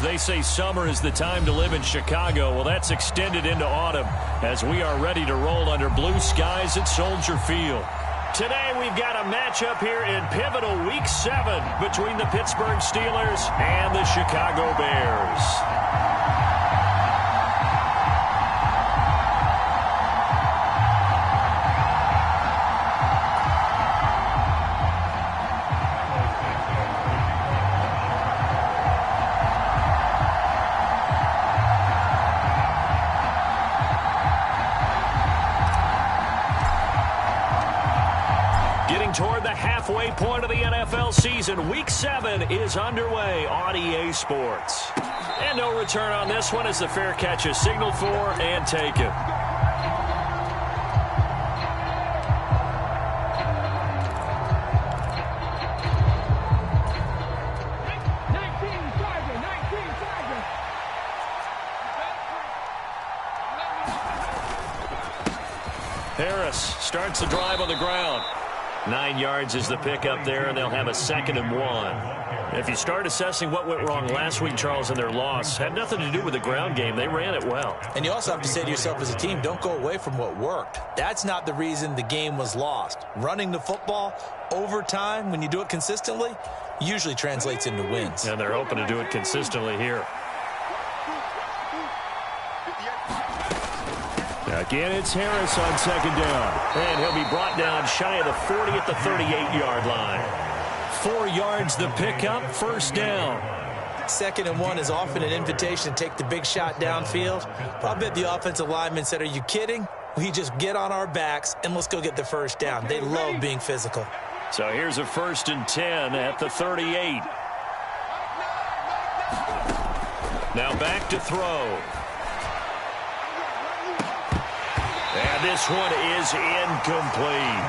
They say summer is the time to live in Chicago. Well, that's extended into autumn as we are ready to roll under blue skies at Soldier Field. Today we've got a matchup here in pivotal Week 7 between the Pittsburgh Steelers and the Chicago Bears. Toward the halfway point of the NFL season, Week 7 is underway on EA Sports. And no return on this one as the fair catch is signaled for and taken. Harris starts the drive on the ground. 9 yards is the pickup there, and they'll have a 2nd and 1. If you start assessing what went wrong last week, Charles, in their loss, had nothing to do with the ground game. They ran it well. And you also have to say to yourself as a team, don't go away from what worked. That's not the reason the game was lost. Running the football over time, when you do it consistently, usually translates into wins. And they're hoping to do it consistently here. Again, it's Harris on 2nd down. And he'll be brought down shy of the 40 at the 38-yard line. 4 yards the pickup, 1st down. 2nd and 1 is often an invitation to take the big shot downfield. I bet the offensive lineman said, are you kidding? We just get on our backs and let's go get the 1st down. They love being physical. So here's a 1st and 10 at the 38. Now back to throw. And this one is incomplete.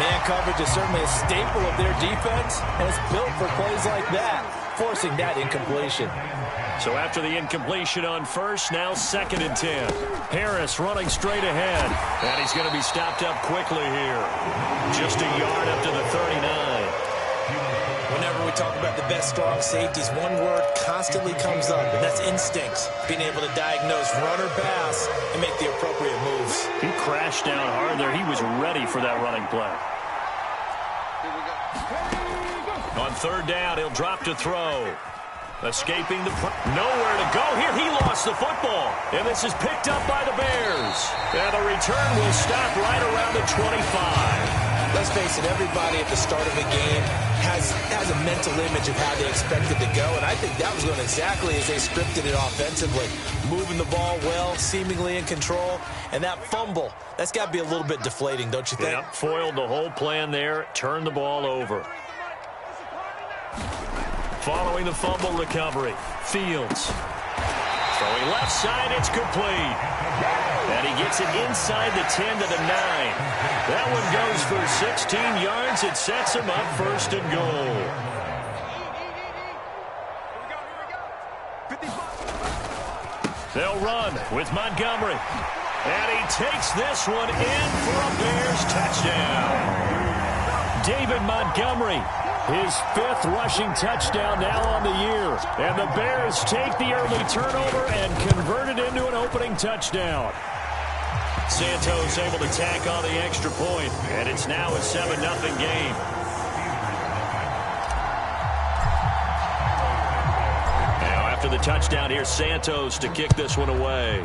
Man coverage is certainly a staple of their defense, and it's built for plays like that, forcing that incompletion. So after the incompletion on 1st, now 2nd and 10. Harris running straight ahead, and he's going to be stopped up quickly here. Just a yard up to the 39. Whenever we talk about the best strong safeties, one word constantly comes up, and that's instincts. Being able to diagnose run or pass and make the appropriate moves. He crashed down hard there. He was ready for that running play. On 3rd down, he'll drop to throw. Escaping the nowhere to go here. He lost the football, and this is picked up by the Bears. And the return will stop right around the 25. Let's face it, everybody at the start of a game has a mental image of how they expect it to go, and I think that was going exactly as they scripted it offensively. Moving the ball well, seemingly in control, and that fumble, that's got to be a little bit deflating, don't you think? Yeah, foiled the whole plan there, turned the ball over. Following the fumble recovery, Fields. Throwing left side, it's complete. And he gets it inside the 10 to the 9. That one goes for 16 yards. It sets him up 1st and goal. They'll run with Montgomery. And he takes this one in for a Bears touchdown. David Montgomery, his 5th rushing touchdown now on the year. And the Bears take the early turnover and convert it into an opening touchdown. Santos able to tack on the extra point, and it's now a 7-0 game. Now after the touchdown, here's Santos to kick this one away.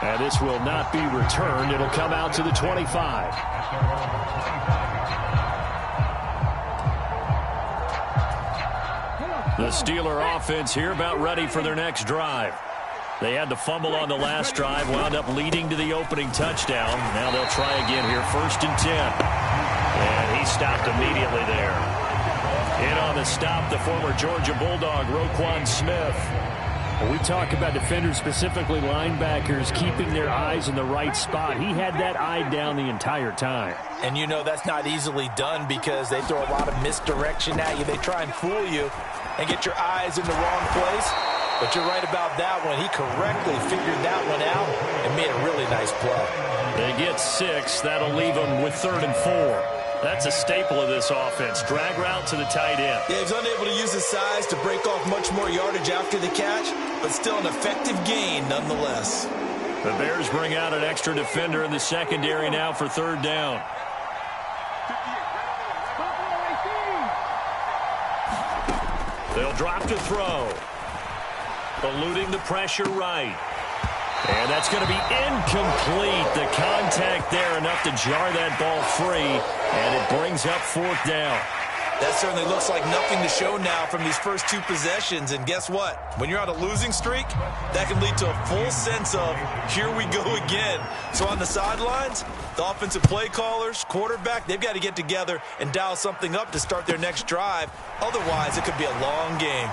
And this will not be returned. It'll come out to the 25. The Steeler offense here about ready for their next drive. They had the fumble on the last drive, wound up leading to the opening touchdown. Now they'll try again here, 1st and 10. And he stopped immediately there. In on the stop, the former Georgia Bulldog, Roquan Smith. When we talk about defenders, specifically linebackers, keeping their eyes in the right spot, he had that eye down the entire time. And you know that's not easily done because they throw a lot of misdirection at you. They try and fool you and get your eyes in the wrong place. But you're right about that one. He correctly figured that one out and made a really nice play. They get 6. That'll leave them with 3rd and 4. That's a staple of this offense. Drag route to the tight end. Yeah, he's unable to use his size to break off much more yardage after the catch, but still an effective gain nonetheless. The Bears bring out an extra defender in the secondary now for third down. They'll drop to throw. Eluding the pressure right. And that's going to be incomplete. The contact there enough to jar that ball free, and it brings up fourth down. That certainly looks like nothing to show now from these first two possessions. And guess what? When you're on a losing streak, that can lead to a full sense of, here we go again. So on the sidelines, the offensive play callers, quarterback, they've got to get together and dial something up to start their next drive. Otherwise, it could be a long game.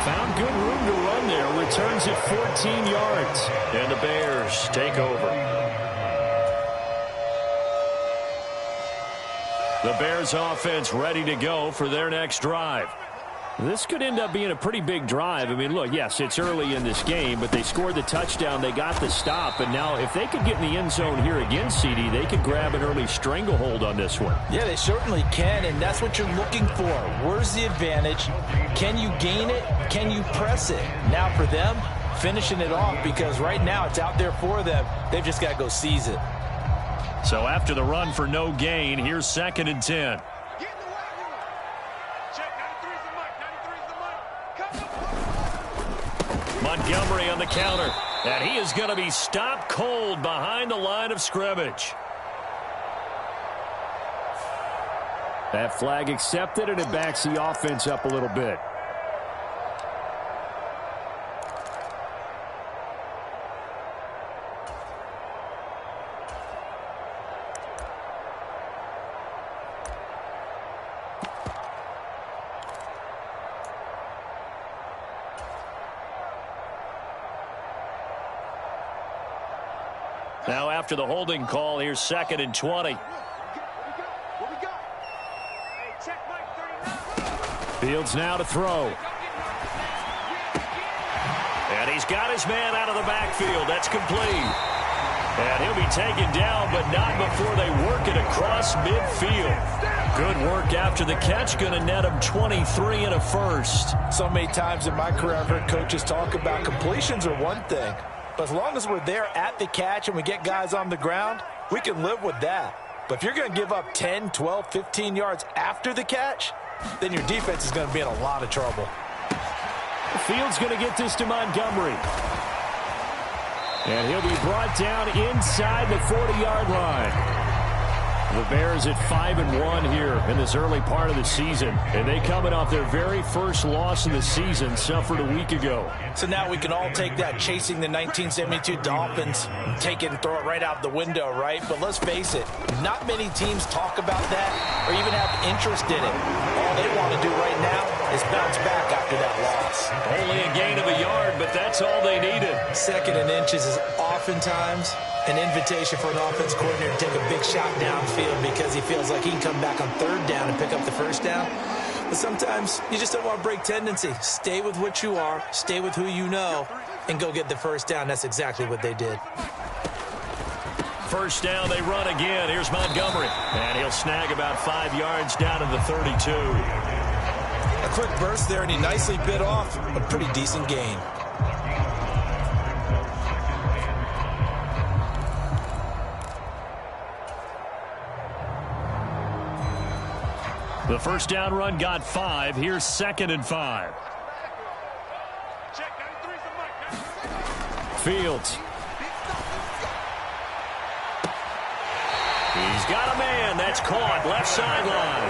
Found good room to run there. Returns it 14 yards. And the Bears take over. The Bears offense ready to go for their next drive. This could end up being a pretty big drive. I mean, look, yes, it's early in this game, but they scored the touchdown. They got the stop. And now if they could get in the end zone here again, CD, they could grab an early stranglehold on this one. Yeah, they certainly can, and that's what you're looking for. Where's the advantage? Can you gain it? Can you press it? Now for them, finishing it off, because right now it's out there for them. They've just got to go seize it. So after the run for no gain, here's 2nd and 10. Montgomery on the counter, and he is going to be stopped cold behind the line of scrimmage. That flag accepted, and it backs the offense up a little bit. Now after the holding call, here's 2nd and 20. Fields now to throw. And he's got his man out of the backfield. That's complete. And he'll be taken down, but not before they work it across midfield. Good work after the catch. Going to net him 23 and a first. So many times in my career, I've heard coaches talk about completions are one thing. But as long as we're there at the catch and we get guys on the ground, we can live with that. But if you're going to give up 10, 12, 15 yards after the catch, then your defense is going to be in a lot of trouble. Fields going to get this to Montgomery. And he'll be brought down inside the 40-yard line. The Bears at 5-1 here in this early part of the season. And they coming off their very first loss of the season, suffered a week ago. So now we can all take that chasing the 1972 Dolphins and take it and throw it right out the window, right? But let's face it, not many teams talk about that or even have interest in it. All they want to do right now is bounce back after that loss. Only a gain of a yard, but that's all they needed. 2nd and inches is oftentimes an invitation for an offense coordinator to take a big shot downfield because he feels like he can come back on 3rd down and pick up the 1st down. But sometimes you just don't want to break tendency. Stay with what you are, stay with who you know, and go get the 1st down. That's exactly what they did. 1st down, they run again. Here's Montgomery. And he'll snag about 5 yards down to the 32. A quick burst there, and he nicely bit off a pretty decent gain. The 1st down run got 5. Here's 2nd and 5. Fields. He's got a man. That's caught. Left sideline.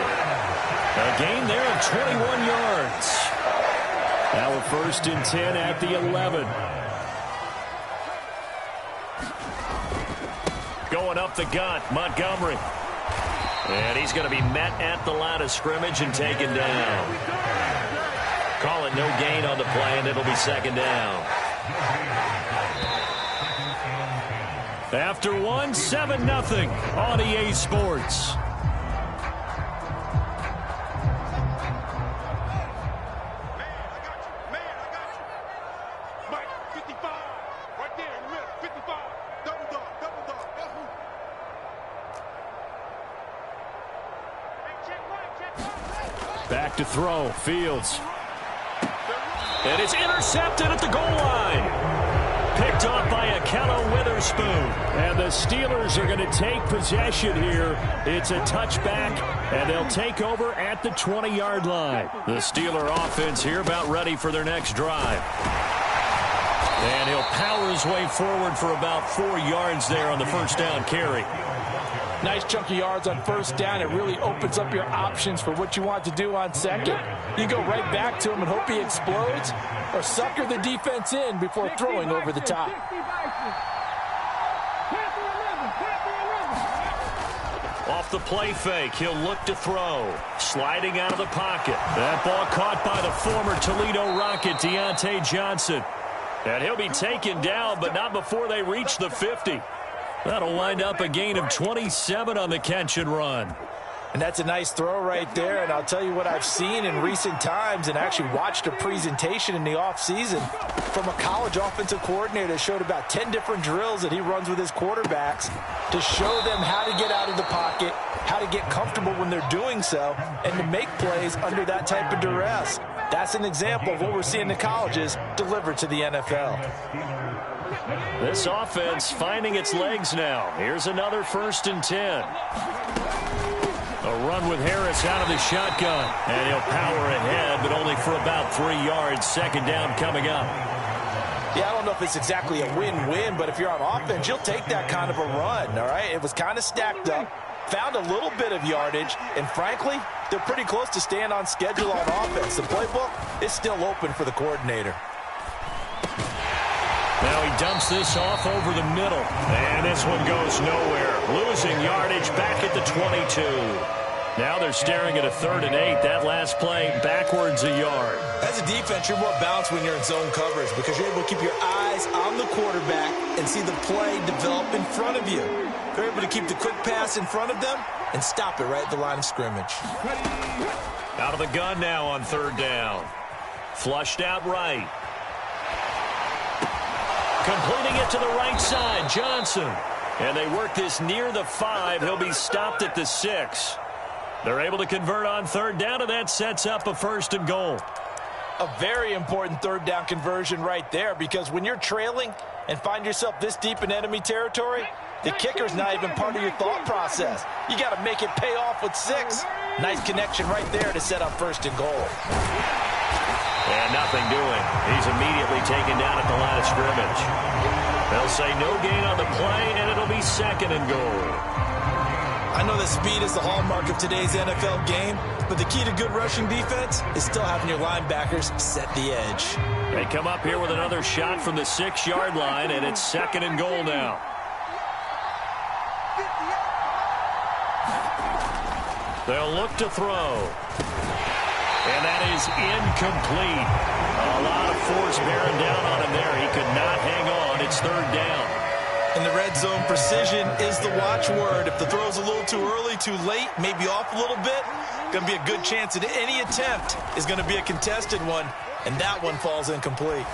A gain there of 21 yards. Now a 1st and 10 at the 11. Going up the gut, Montgomery. And he's going to be met at the line of scrimmage and taken down. Call it no gain on the play, and it'll be 2nd down. After one, 7-0 on EA Sports. back to throw. Fields. And it's intercepted at the goal line. Picked off by Akello Witherspoon. And the Steelers are going to take possession here. It's a touchback, and they'll take over at the 20-yard line. The Steeler offense here about ready for their next drive. And he'll power his way forward for about 4 yards there on the first down carry. Nice chunky yards on first down. It really opens up your options for what you want to do on second. You go right back to him and hope he explodes, or sucker the defense in before throwing over the top. Off the play fake, he'll look to throw. Sliding out of the pocket. That ball caught by the former Toledo Rocket, Deontay Johnson. And he'll be taken down, but not before they reach the 50. That'll wind up a gain of 27 on the catch and run. And that's a nice throw right there. And I'll tell you what I've seen in recent times and actually watched a presentation in the offseason from a college offensive coordinator that showed about 10 different drills that he runs with his quarterbacks to show them how to get out of the pocket, how to get comfortable when they're doing so, and to make plays under that type of duress. That's an example of what we're seeing in the colleges delivered to the NFL. This offense finding its legs now. Here's another 1st and 10. A run with Harris out of the shotgun. And he'll power ahead, but only for about 3 yards. Second down coming up. Yeah, I don't know if it's exactly a win-win, but if you're on offense, you'll take that kind of a run, all right? It was kind of stacked up, found a little bit of yardage, and frankly, they're pretty close to staying on schedule on offense. The playbook is still open for the coordinator. Now he dumps this off over the middle. And this one goes nowhere. Losing yardage back at the 22. Now they're staring at a 3rd and 8. That last play backwards a yard. As a defense, you're more balanced when you're in zone coverage because you're able to keep your eyes on the quarterback and see the play develop in front of you. You're able to keep the quick pass in front of them and stop it right at the line of scrimmage. Out of the gun now on 3rd down. Flushed out right. Completing it to the right side, Johnson. And they work this near the 5. He'll be stopped at the 6. They're able to convert on 3rd down, and that sets up a 1st and goal. A very important 3rd down conversion right there, because when you're trailing and find yourself this deep in enemy territory, the kicker's not even part of your thought process. You got to make it pay off with 6. Nice connection right there to set up 1st and goal. And nothing doing. He's immediately taken down at the line of scrimmage. They'll say no gain on the play, and it'll be 2nd and goal. I know that speed is the hallmark of today's NFL game, but the key to good rushing defense is still having your linebackers set the edge. They come up here with another shot from the 6-yard line, and it's 2nd and goal now. They'll look to throw. And that is incomplete. A lot of force bearing down on him there. He could not hang on. It's 3rd down. In the red zone, precision is the watchword. If the throw's a little too early, too late, maybe off a little bit, going to be a good chance that any attempt is going to be a contested one, and that one falls incomplete.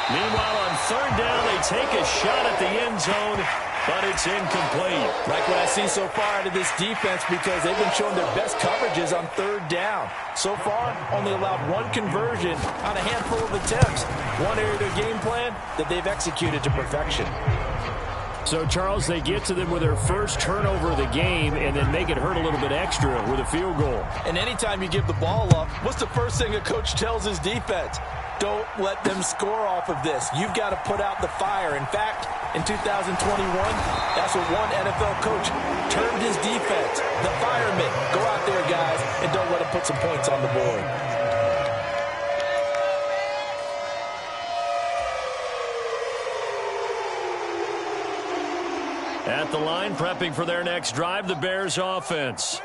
Meanwhile, on 3rd down, they take a shot at the end zone, but it's incomplete. Like what I see so far out of this defense, because they've been showing their best coverages on 3rd down. So far, only allowed 1 conversion on a handful of attempts. One area of their game plan that they've executed to perfection. So, Charles, they get to them with their first turnover of the game and then make it hurt a little bit extra with a field goal. And anytime you give the ball up, what's the first thing a coach tells his defense? Don't let them score off of this. You've got to put out the fire. In fact, in 2021, that's what one NFL coach termed his defense. The firemen. Go out there, guys, and don't let them put some points on the board. At the line, prepping for their next drive, the Bears offense.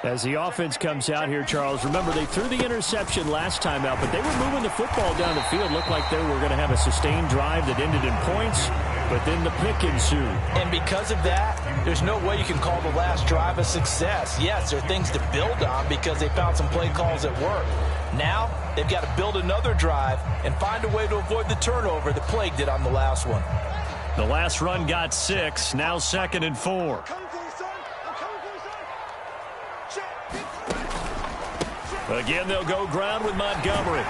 As the offense comes out here, Charles, remember they threw the interception last time out, but they were moving the football down the field. Looked like they were going to have a sustained drive that ended in points, but then the pick ensued. And because of that, there's no way you can call the last drive a success. Yes, there are things to build on because they found some play calls that work. Now, they've got to build another drive and find a way to avoid the turnover that plagued it on the last one. The last run got 6, now 2nd and 4. Again, they'll go ground with Montgomery.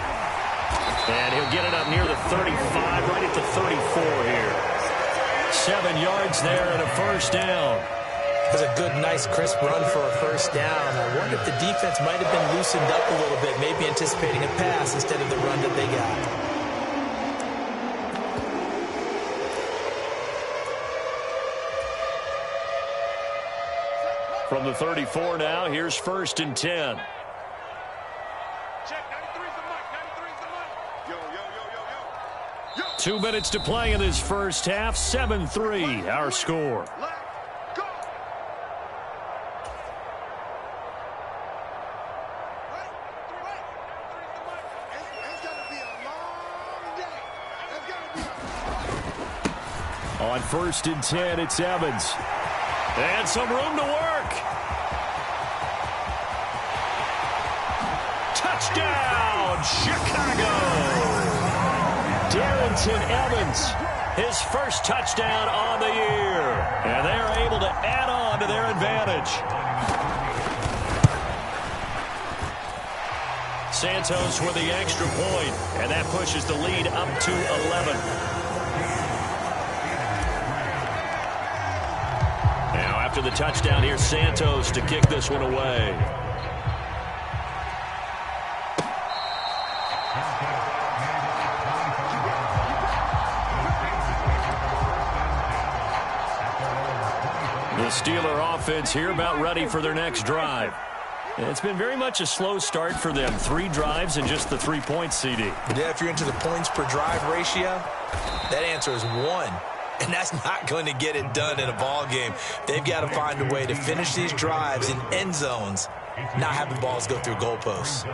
And he'll get it up near the 35, right at the 34 here. 7 yards there and a first down. It was a good, nice, crisp run for a first down. I wonder if the defense might have been loosened up a little bit, maybe anticipating a pass instead of the run that they got. From the 34 now, here's 1st and 10. Check, 93's the mic, 93's the mic. Yo, yo, yo, yo, yo. 2 minutes to play in this first half. 7-3, our score. Let's go. It's gonna be a long day. It's gonna be On 1st and 10, it's Evans. And some room to work. Touchdown, Chicago! Darrynton Evans, his first touchdown on the year. And they are able to add on to their advantage. Santos with the extra point, and that pushes the lead up to 11. Now after the touchdown, here's Santos to kick this one away. The Steeler offense here about ready for their next drive. And it's been very much a slow start for them. 3 drives and just the 3 points, CD. Yeah, if you're into the points per drive ratio, that answer is 1. And that's not going to get it done in a ball game. They've got to find a way to finish these drives in end zones, not having balls go through goalposts.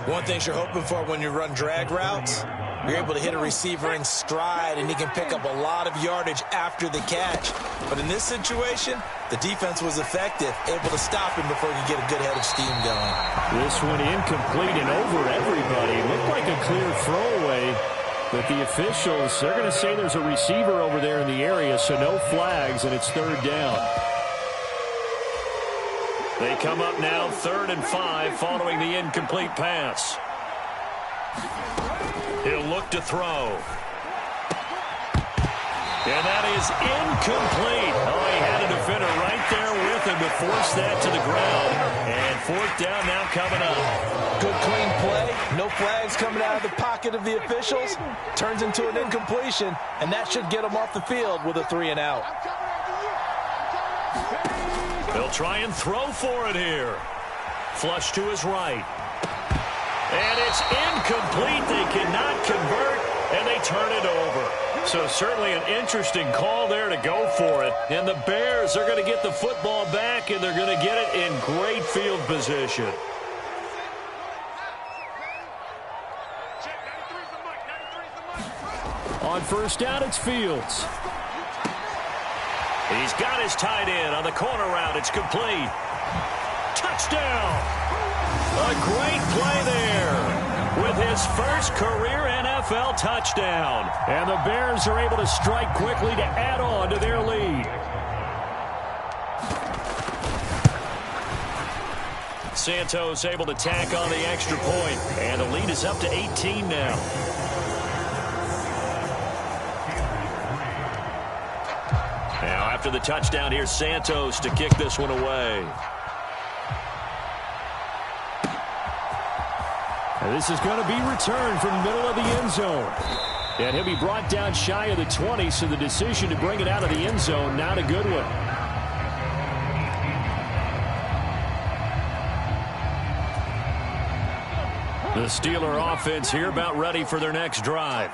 One thing you're hoping for when you run drag routes, you're able to hit a receiver in stride, and he can pick up a lot of yardage after the catch. But in this situation, the defense was effective, able to stop him before he could get a good head of steam going. This one incomplete and over everybody. Looked like a clear throwaway. But the officials, they're going to say there's a receiver over there in the area, so no flags, and it's 3rd down. They come up now 3rd and 5 following the incomplete pass. He'll look to throw. And that is incomplete. Oh, he had a defender right there with him to force that to the ground. And 4th down now coming up. Good clean play. No flags coming out of the pocket of the officials. Turns into an incompletion, and that should get them off the field with a 3 and out. They'll try and throw for it here. Flush to his right. And it's incomplete. They cannot convert, and they turn it over. So certainly an interesting call there to go for it. And the Bears are going to get the football back, and they're going to get it in great field position. check, 93's the mic, 93's the mic. On 1st down, it's Fields. He's got his tight end on the corner route. It's complete. Touchdown! A great play there with his first career NFL touchdown. And the Bears are able to strike quickly to add on to their lead. Santos able to tack on the extra point, and the lead is up to 18 now. Now after the touchdown, here's Santos to kick this one away. And this is going to be returned from the middle of the end zone. And he'll be brought down shy of the 20, so the decision to bring it out of the end zone, not a good one. The Steeler offense here about ready for their next drive.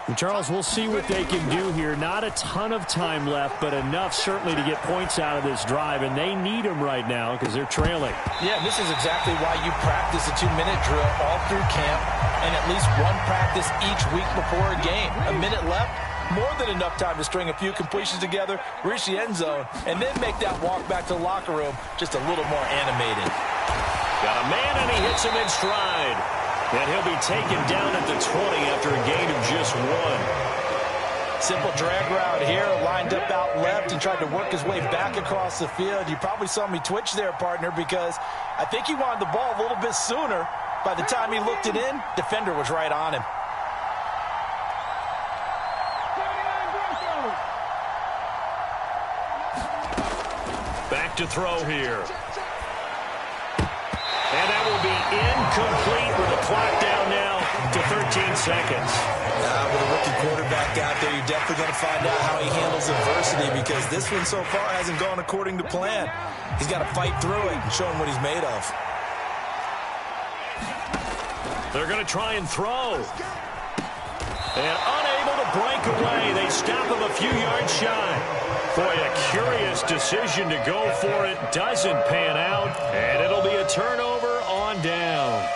And Charles, we'll see what they can do here. Not a ton of time left, but enough certainly to get points out of this drive, and they need them right now because they're trailing. Yeah, this is exactly why you practice a 2-minute drill all through camp and at least one practice each week before a game. A minute left, more than enough time to string a few completions together, reach the end zone, and then make that walk back to the locker room just a little more animated. Got a man, and he hits him in stride. And he'll be taken down at the 20 after a gain of just 1. Simple drag route here, lined up out left and tried to work his way back across the field. You probably saw me twitch there, partner, because I think he wanted the ball a little bit sooner. By the time he looked it in, defender was right on him. Back to throw here. And that will be incomplete with the clock down now to 13 seconds. With a rookie quarterback out there, you're definitely going to find out how he handles adversity, because this one so far hasn't gone according to plan. He's got to fight through it and show him what he's made of. They're going to try and throw. And unable to break away. They stop him a few yards shy. Boy, a curious decision to go for it. Doesn't pan out. And it'll be a turnover on downs.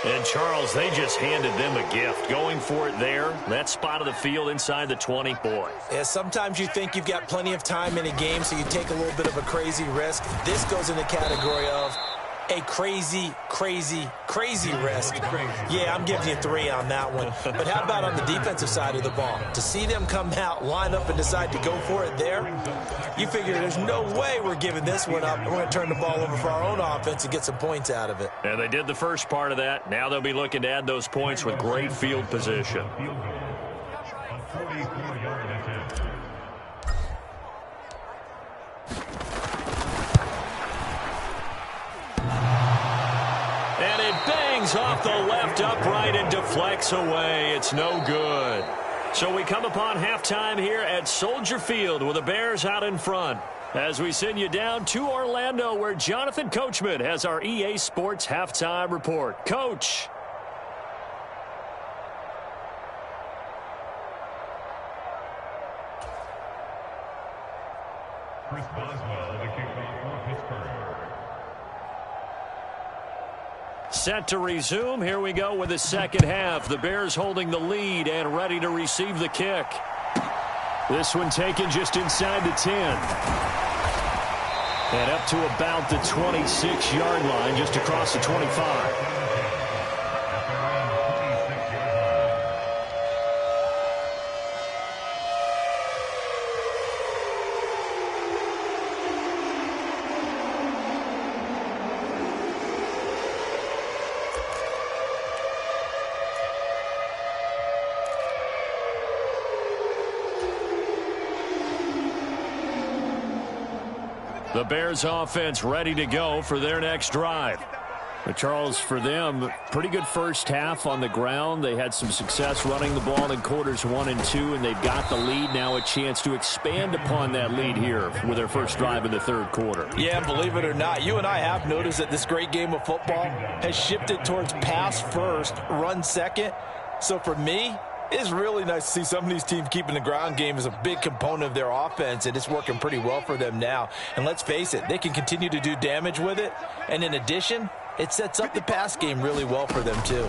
And, Charles, they just handed them a gift. Going for it there. That spot of the field inside the 20. Boy. Yeah, sometimes you think you've got plenty of time in a game, so you take a little bit of a crazy risk. This goes in the category of a crazy, crazy, crazy risk. Yeah, I'm giving you 3 on that one. But how about on the defensive side of the ball? To see them come out, line up, and decide to go for it there, you figure there's no way we're giving this one up. We're going to turn the ball over for our own offense and get some points out of it. And they did the first part of that. Now they'll be looking to add those points with great field position. And it bangs off the left upright and deflects away. It's no good. So we come upon halftime here at Soldier Field with the Bears out in front. As we send you down to Orlando, where Jonathan Coachman has our EA Sports halftime report. Coach. Chris Boswell, the kickoff for Pittsburgh. Set to resume. Here we go with the second half. The Bears holding the lead and ready to receive the kick. This one taken just inside the 10. And up to about the 26-yard line, just across the 25. The Bears offense ready to go for their next drive. But Charles, for them, pretty good first half on the ground. They had some success running the ball in quarters 1 and 2, and they've got the lead. Now a chance to expand upon that lead here with their first drive in the third quarter. Yeah, believe it or not, you and I have noticed that this great game of football has shifted towards pass first, run second. So for me, it's really nice to see some of these teams keeping the ground game as a big component of their offense, and it's working pretty well for them now. And let's face it, they can continue to do damage with it. And in addition, it sets up the pass game really well for them too.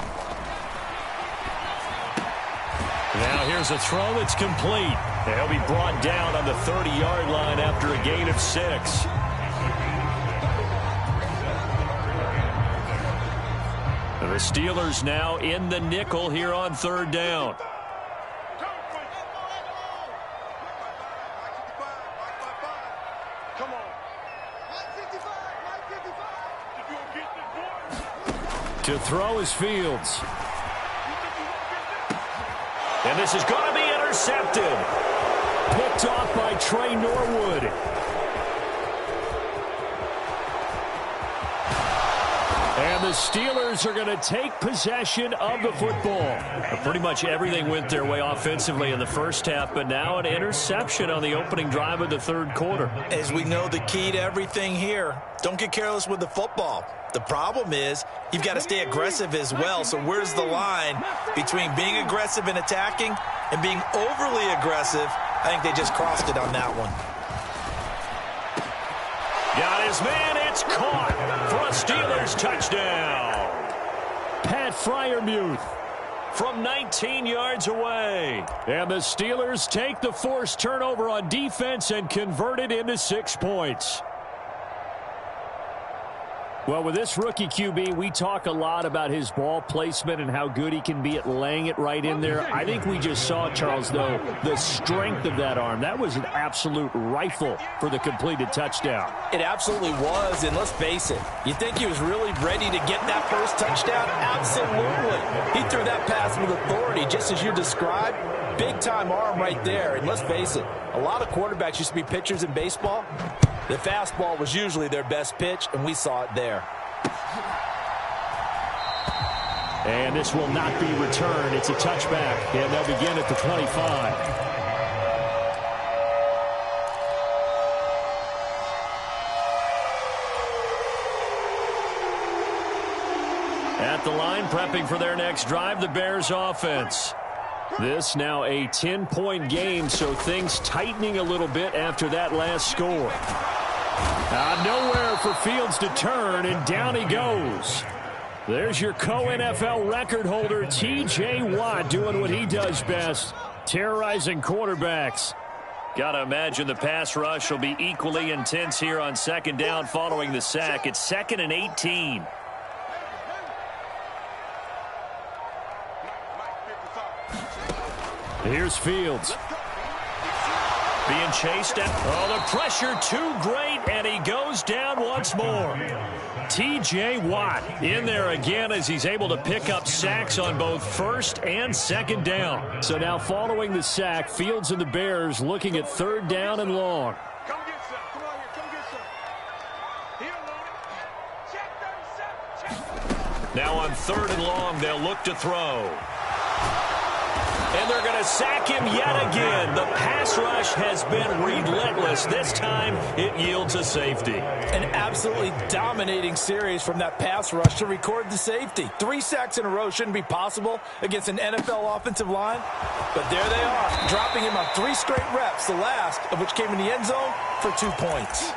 Now here's a throw that's complete. He'll be brought down on the 30-yard line after a gain of 6. The Steelers now in the nickel here on third down. To throw is Fields. And this is going to be intercepted. Picked off by Trey Norwood. And the Steelers are going to take possession of the football. Pretty much everything went their way offensively in the first half, but now an interception on the opening drive of the third quarter. As we know, the key to everything here, don't get careless with the football. The problem is you've got to stay aggressive as well. So where's the line between being aggressive and attacking and being overly aggressive? I think they just crossed it on that one. Got his man. It's caught for a Steelers touchdown. Pat Freiermuth from 19 yards away. And the Steelers take the forced turnover on defense and convert it into 6 points. Well, with this rookie QB, we talk a lot about his ball placement and how good he can be at laying it right in there. I think we just saw, Charles, though, the strength of that arm. That was an absolute rifle for the completed touchdown. It absolutely was, and let's face it, you think he was really ready to get that first touchdown? Absolutely. He threw that pass with authority, just as you described. Big-time arm right there, and let's face it, a lot of quarterbacks used to be pitchers in baseball. The fastball was usually their best pitch, and we saw it there. And this will not be returned. It's a touchback, and they'll begin at the 25. At the line, prepping for their next drive, the Bears offense. This now a 10-point game, so things tightening a little bit after that last score. Nowhere for Fields to turn, and down he goes. There's your co-NFL record holder, T.J. Watt, doing what he does best, terrorizing quarterbacks. Got to imagine the pass rush will be equally intense here on second down following the sack. It's 2nd and 18. Here's Fields. Being chased at, the pressure too great, and he goes down once more. T.J. Watt in there again as he's able to pick up sacks on both first and second down. So now following the sack, Fields and the Bears looking at 3rd down and long. Come get some. Come on here. Come get some. Here, long. Check 37. Check. Now on 3rd and long, they'll look to throw. And they're going to sack him yet again. The pass rush has been relentless. This time, it yields a safety. An absolutely dominating series from that pass rush to record the safety. 3 sacks in a row shouldn't be possible against an NFL offensive line. But there they are, dropping him on 3 straight reps, the last of which came in the end zone for 2 points.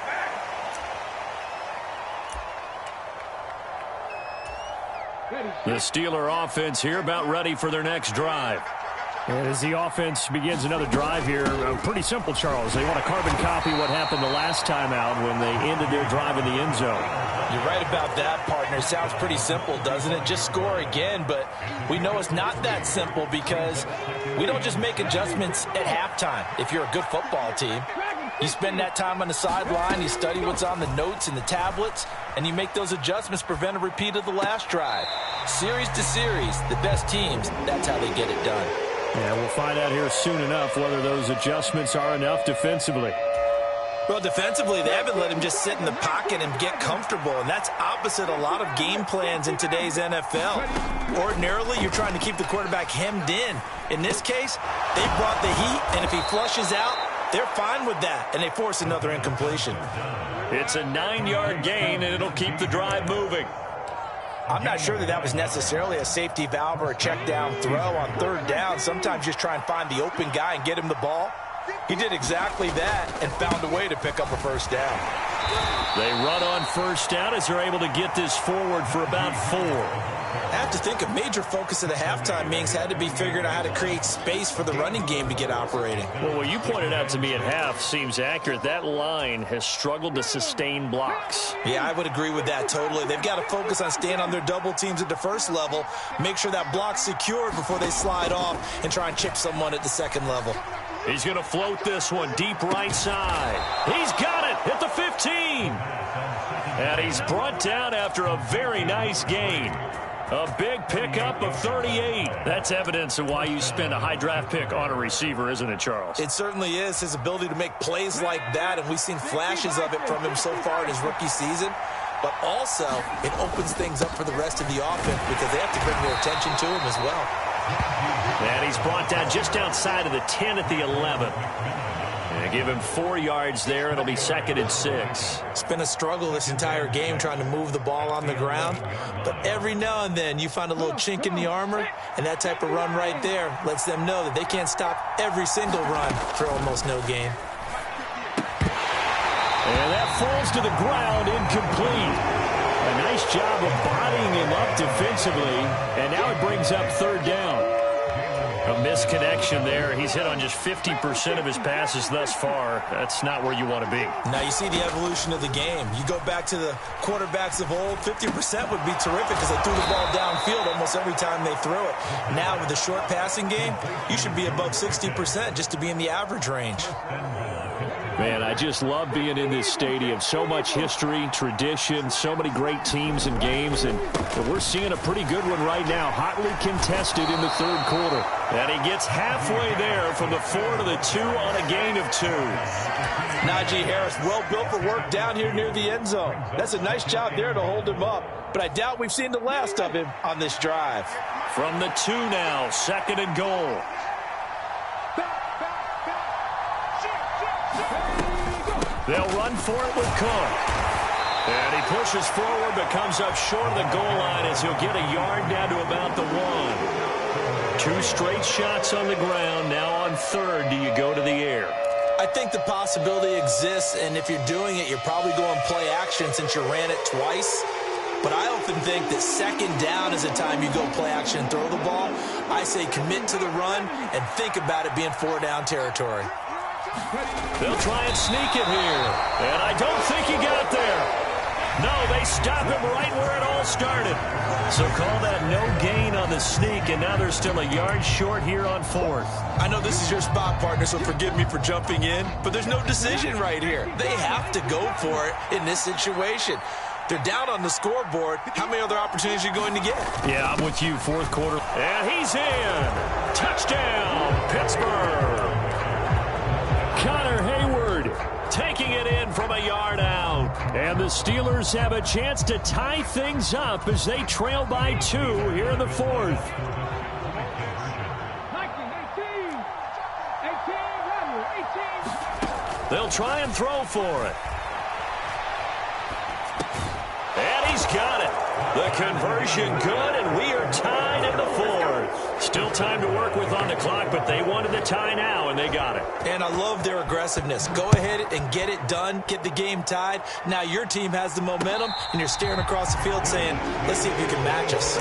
The Steeler offense here about ready for their next drive. And as the offense begins another drive here, pretty simple, Charles. They want to carbon copy what happened the last time out when they ended their drive in the end zone. You're right about that, partner. Sounds pretty simple, doesn't it? Just score again, but we know it's not that simple because we don't just make adjustments at halftime. If you're a good football team, you spend that time on the sideline, you study what's on the notes and the tablets, and you make those adjustments to prevent a repeat of the last drive. Series to series, the best teams, that's how they get it done. Yeah, we'll find out here soon enough whether those adjustments are enough defensively. Well, defensively, they haven't let him just sit in the pocket and get comfortable, and that's opposite a lot of game plans in today's NFL. Ordinarily, you're trying to keep the quarterback hemmed in. In this case, they brought the heat, and if he flushes out, they're fine with that, and they force another incompletion. It's a 9-yard gain, and it'll keep the drive moving. I'm not sure that was necessarily a safety valve or a check down throw on 3rd down. Sometimes just try and find the open guy and get him the ball. He did exactly that and found a way to pick up a 1st down. They run on 1st down as they're able to get this forward for about 4. I have to think a major focus of the halftime meetings had to be figuring out how to create space for the running game to get operating. Well, what you pointed out to me at half seems accurate. That line has struggled to sustain blocks. Yeah, I would agree with that totally. They've got to focus on staying on their double teams at the 1st level, make sure that block's secured before they slide off and try and chip someone at the 2nd level. He's going to float this one deep right side. He's got it at the 15. And he's brought down after a very nice gain. A big pickup of 38. That's evidence of why you spend a high draft pick on a receiver, isn't it, Charles? It certainly is. His ability to make plays like that, and we've seen flashes of it from him so far in his rookie season. But also, it opens things up for the rest of the offense because they have to bring their attention to him as well. And he's brought down just outside of the 10 at the 11. And give him 4 yards there. It'll be 2nd and 6. It's been a struggle this entire game trying to move the ball on the ground. But every now and then you find a little chink in the armor, and that type of run right there lets them know that they can't stop every single run for almost no gain. And that falls to the ground, incomplete. A nice job of bodying him up defensively, and now it brings up 3rd down. A missed connection there. He's hit on just 50% of his passes thus far. That's not where you want to be. Now you see the evolution of the game. You go back to the quarterbacks of old, 50% would be terrific because they threw the ball downfield almost every time they threw it. Now with the short passing game, you should be above 60% just to be in the average range. Man, I just love being in this stadium. So much history, tradition, so many great teams and games, and we're seeing a pretty good one right now. Hotly contested in the third quarter. And he gets halfway there from the 4 to the 2 on a gain of 2. Najee Harris, well built for work down here near the end zone. That's a nice job there to hold him up, but I doubt we've seen the last of him on this drive. From the 2 now, 2nd and goal. They'll run for it with Cook. And he pushes forward but comes up short of the goal line as he'll get a yard down to about the 1. 2 straight shots on the ground. Now on 3rd, do you go to the air? I think the possibility exists, and if you're doing it, you're probably going play action since you ran it twice. But I often think that 2nd down is the time you go play action and throw the ball. I say commit to the run and think about it being 4-down territory. They'll try and sneak it here. And I don't think he got there. No, they stop him right where it all started. So call that no gain on the sneak, and now they're still a yard short here on 4th. I know this is your spot, partner, so forgive me for jumping in, but there's no decision right here. They have to go for it in this situation. They're down on the scoreboard. How many other opportunities are you going to get? Yeah, I'm with you. 4th quarter. And he's in. Touchdown, Pittsburgh. Connor Hayward taking it in from a yard out. And the Steelers have a chance to tie things up as they trail by 2 here in the 4th. 18, They'll try and throw for it. And he's got it. The conversion good, and we are tied in the 4th. Still time to work with on the clock, but they wanted the tie now, and they got it. And I love their aggressiveness. Go ahead and get it done. Get the game tied. Now your team has the momentum, and you're staring across the field saying, let's see if you can match us.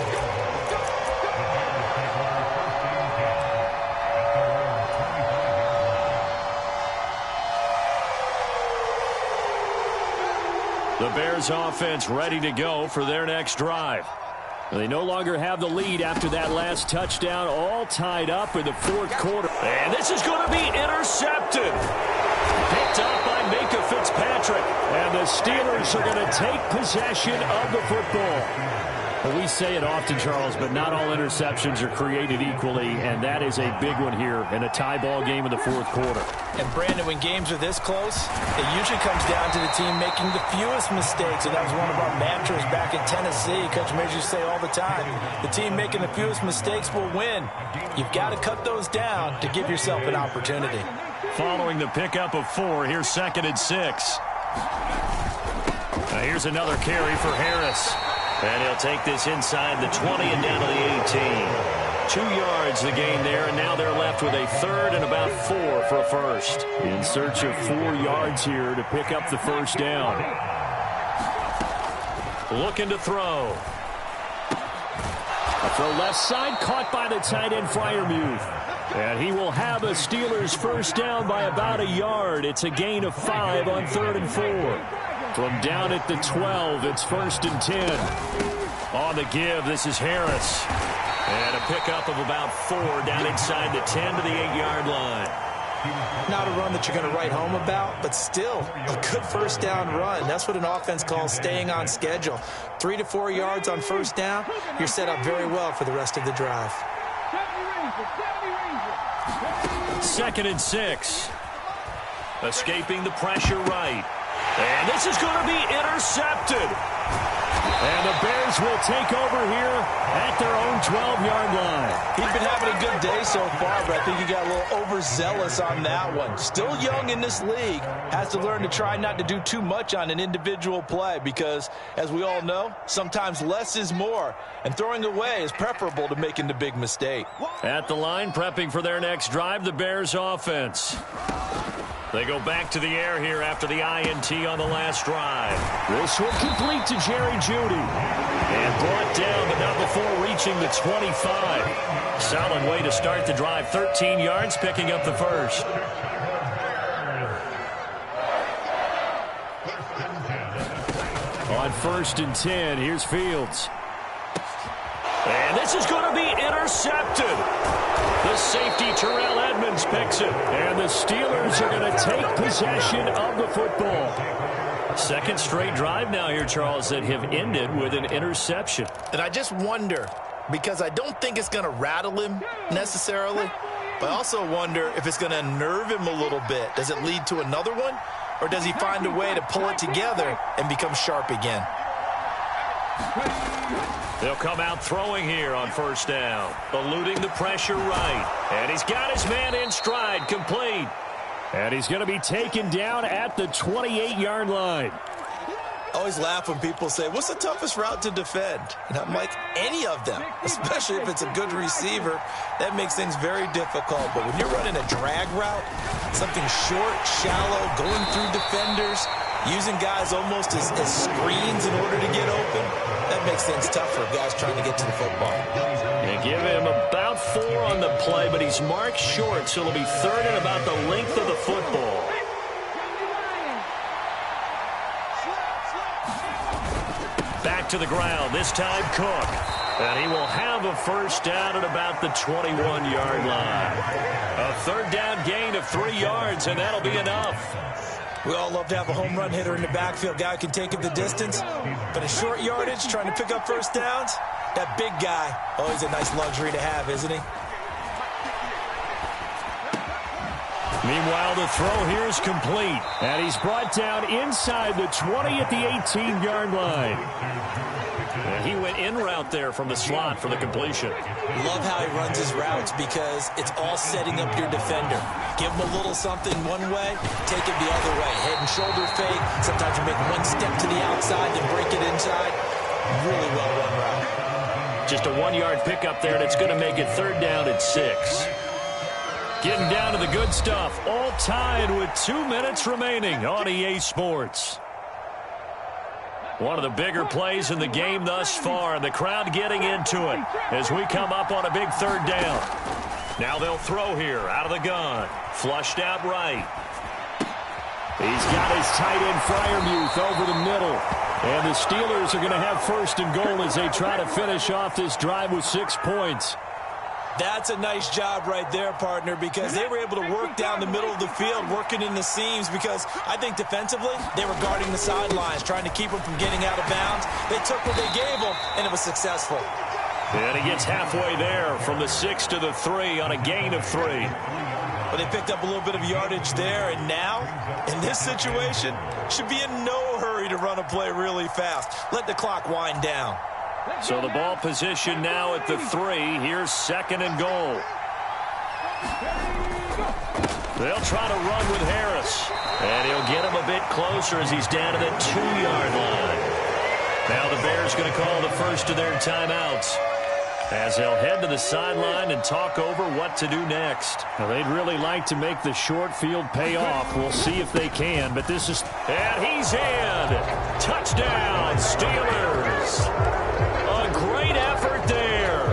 The Bears offense ready to go for their next drive. They no longer have the lead after that last touchdown, all tied up in the 4th quarter. And this is going to be intercepted. Picked up by Minkah Fitzpatrick. And the Steelers are going to take possession of the football. Well, we say it often, Charles, but not all interceptions are created equally, and that is a big one here in a tie ball game in the 4th quarter. And, Brandon, when games are this close, it usually comes down to the team making the fewest mistakes, and that was one of our mantras back in Tennessee. Coach Major used to say all the time, the team making the fewest mistakes will win. You've got to cut those down to give yourself an opportunity. Following the pickup of 4, here's 2nd and 6. Now here's another carry for Harris. And he'll take this inside the 20 and down to the 18. 2 yards the gain there, and now they're left with a 3rd and about 4 for a first. In search of 4 yards here to pick up the first down. Looking to throw. A throw left side, caught by the tight end Freiermuth. And he will have a Steelers first down by about a yard. It's a gain of 5 on 3rd and 4. From down at the 12, it's 1st and 10. On the give, this is Harris. And a pickup of about 4 down inside the 10 to the 8-yard line. Not a run that you're going to write home about, but still a good first down run. That's what an offense calls staying on schedule. 3 to 4 yards on first down, you're set up very well for the rest of the drive. 2nd and 6. Escaping the pressure right. And this is going to be intercepted. And the Bears will take over here at their own 12-yard line. He's been having a good day so far, but I think he got a little overzealous on that one. Still young in this league. Has to learn to try not to do too much on an individual play because, as we all know, sometimes less is more. And throwing away is preferable to making the big mistake. At the line, prepping for their next drive, the Bears offense. They go back to the air here after the INT on the last drive. This one complete to Jerry Jeudy. And brought down, but not before reaching the 25. Solid way to start the drive. 13 yards, picking up the first. On 1st and 10, here's Fields. And this is going to be intercepted. The safety, Terrell Edmonds, picks it. And the Steelers are going to take possession of the football. Second straight drive now here, Charles, that have ended with an interception. And I just wonder, because I don't think it's going to rattle him necessarily, but I also wonder if it's going to unnerve him a little bit. Does it lead to another one? Or does he find a way to pull it together and become sharp again? They'll come out throwing here on 1st down. Eluding the pressure right. And he's got his man in stride, complete. And he's going to be taken down at the 28-yard line. I always laugh when people say, what's the toughest route to defend? And I'm like, any of them, especially if it's a good receiver. That makes things very difficult. But when you're running a drag route, something short, shallow, going through defenders, using guys almost as screens in order to get open, that makes things tough for guys trying to get to the football. They give him about 4 on the play, but he's marked short, so it'll be 3rd and about the length of the football. Back to the ground, this time Cook. And he will have a 1st down at about the 21-yard line. A 3rd down gain of 3 yards, and that'll be enough. We all love to have a home run hitter in the backfield. Guy can take it the distance. But in short yardage, trying to pick up 1st downs, that big guy, always a nice luxury to have, isn't he? Meanwhile, the throw here is complete. And he's brought down inside the 20 at the 18-yard line. And he went in route there from the slot for the completion. Love how he runs his routes because it's all setting up your defender. Give him a little something one way, take it the other way. Head and shoulder fake. Sometimes you make one step to the outside, then break it inside. Really well run route. Just a 1-yard pickup there, and it's going to make it 3rd down at 6. Getting down to the good stuff. All tied with 2 minutes remaining on EA Sports. One of the bigger plays in the game thus far, and the crowd getting into it as we come up on a big 3rd down. Now they'll throw here out of the gun. Flushed out right. He's got his tight end Freiermuth over the middle. And the Steelers are going to have 1st and goal as they try to finish off this drive with 6 points. That's a nice job right there, partner, because they were able to work down the middle of the field, working in the seams, because I think defensively they were guarding the sidelines, trying to keep them from getting out of bounds. They took what they gave them, and it was successful. And he gets halfway there from the 6 to the 3 on a gain of 3. But they picked up a little bit of yardage there, and now, in this situation, should be in no hurry to run a play really fast. Let the clock wind down. So the ball position now at the 3. Here's 2nd and goal. They'll try to run with Harris. And he'll get him a bit closer as he's down to the 2-yard line. Now the Bears going to call the first of their timeouts, as they'll head to the sideline and talk over what to do next. Now, they'd really like to make the short field pay off. We'll see if they can, but this is... And he's in. Touchdown, Steelers. A great effort there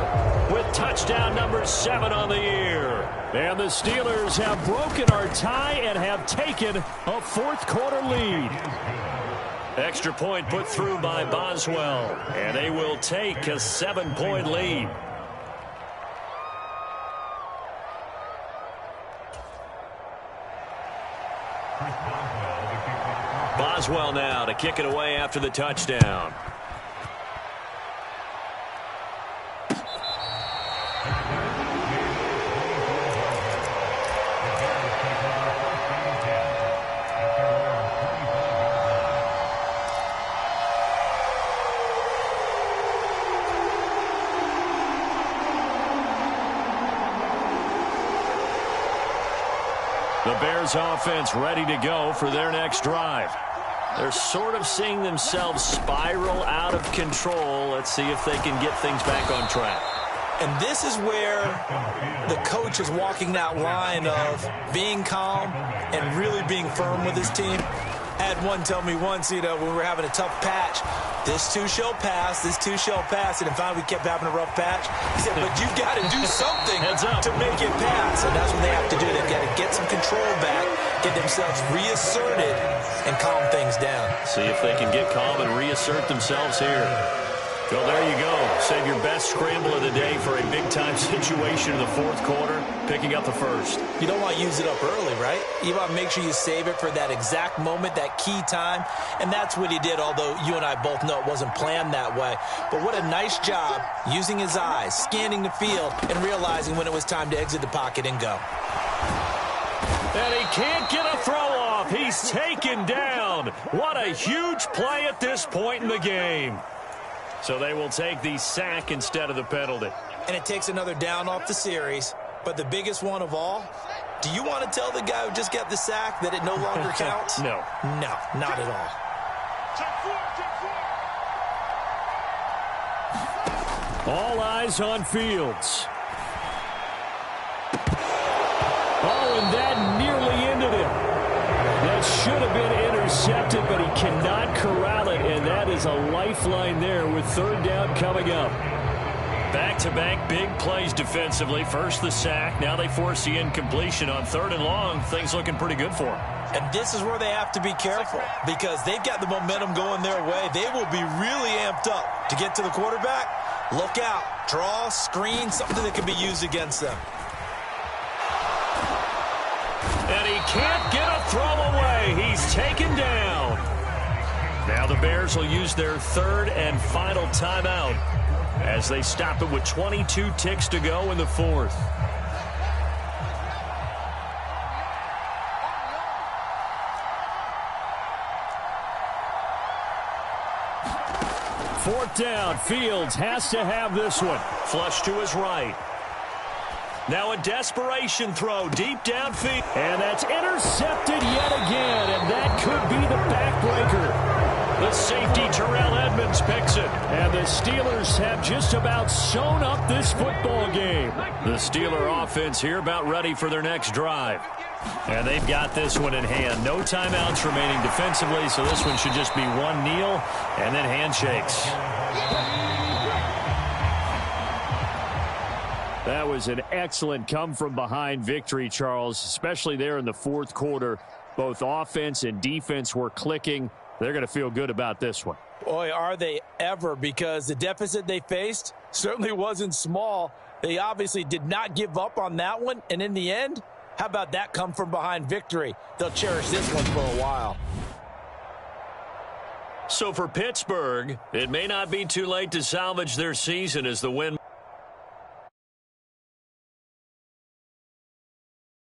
with touchdown number 7 on the year. And the Steelers have broken our tie and have taken a 4th quarter lead. Extra point put through by Boswell, and they will take a 7-point lead. Boswell now to kick it away after the touchdown. The Bears offense ready to go for their next drive. They're sort of seeing themselves spiral out of control. Let's see if they can get things back on track. And this is where the coach is walking that line of being calm and really being firm with his team. I had one tell me once, when we were having a tough patch, this too shall pass, this too shall pass. And in fact, we kept having a rough patch. He said, but you've got to do something to make it pass. And that's what they have to do. They've got to get some control back, get themselves reasserted, and calm things down. See if they can get calm and reassert themselves here. Well, there you go. Save your best scramble of the day for a big-time situation in the fourth quarter, picking up the first. You don't want to use it up early, right? You want to make sure you save it for that exact moment, that key time. And that's what he did, although you and I both know it wasn't planned that way. But what a nice job using his eyes, scanning the field, and realizing when it was time to exit the pocket and go. And he can't get a throw off. He's taken down. What a huge play at this point in the game. So they will take the sack instead of the penalty. And it takes another down off the series. But the biggest one of all, do you want to tell the guy who just got the sack that it no longer counts? No. No, not at all. All eyes on Fields. Oh, and that nearly ended it. That should have been intercepted, but he cannot corral it, and that is a lifeline there with third down coming up. Back-to-back big plays defensively. First the sack. Now they force the incompletion on third and long. Things looking pretty good for them. And this is where they have to be careful because they've got the momentum going their way. They will be really amped up to get to the quarterback. Look out. Draw, screen, something that can be used against them. And he can't get a throw away. He's taken down. Now the Bears will use their third and final timeout as they stop it with 22 ticks to go in the fourth. Fourth down. Fields has to have this one. Flush to his right. Now a desperation throw deep downfield. And that's intercepted yet again, and that could be the backbreaker. The safety, Terrell Edmonds, picks it. And the Steelers have just about sewn up this football game. The Steeler offense here about ready for their next drive. And they've got this one in hand. No timeouts remaining defensively, so this one should just be one kneel and then handshakes. That was an excellent come-from-behind victory, Charles, especially there in the fourth quarter. Both offense and defense were clicking. They're going to feel good about this one. Boy, are they ever, because the deficit they faced certainly wasn't small. They obviously did not give up on that one, and in the end, how about that come-from-behind victory? They'll cherish this one for a while. So for Pittsburgh, it may not be too late to salvage their season as the win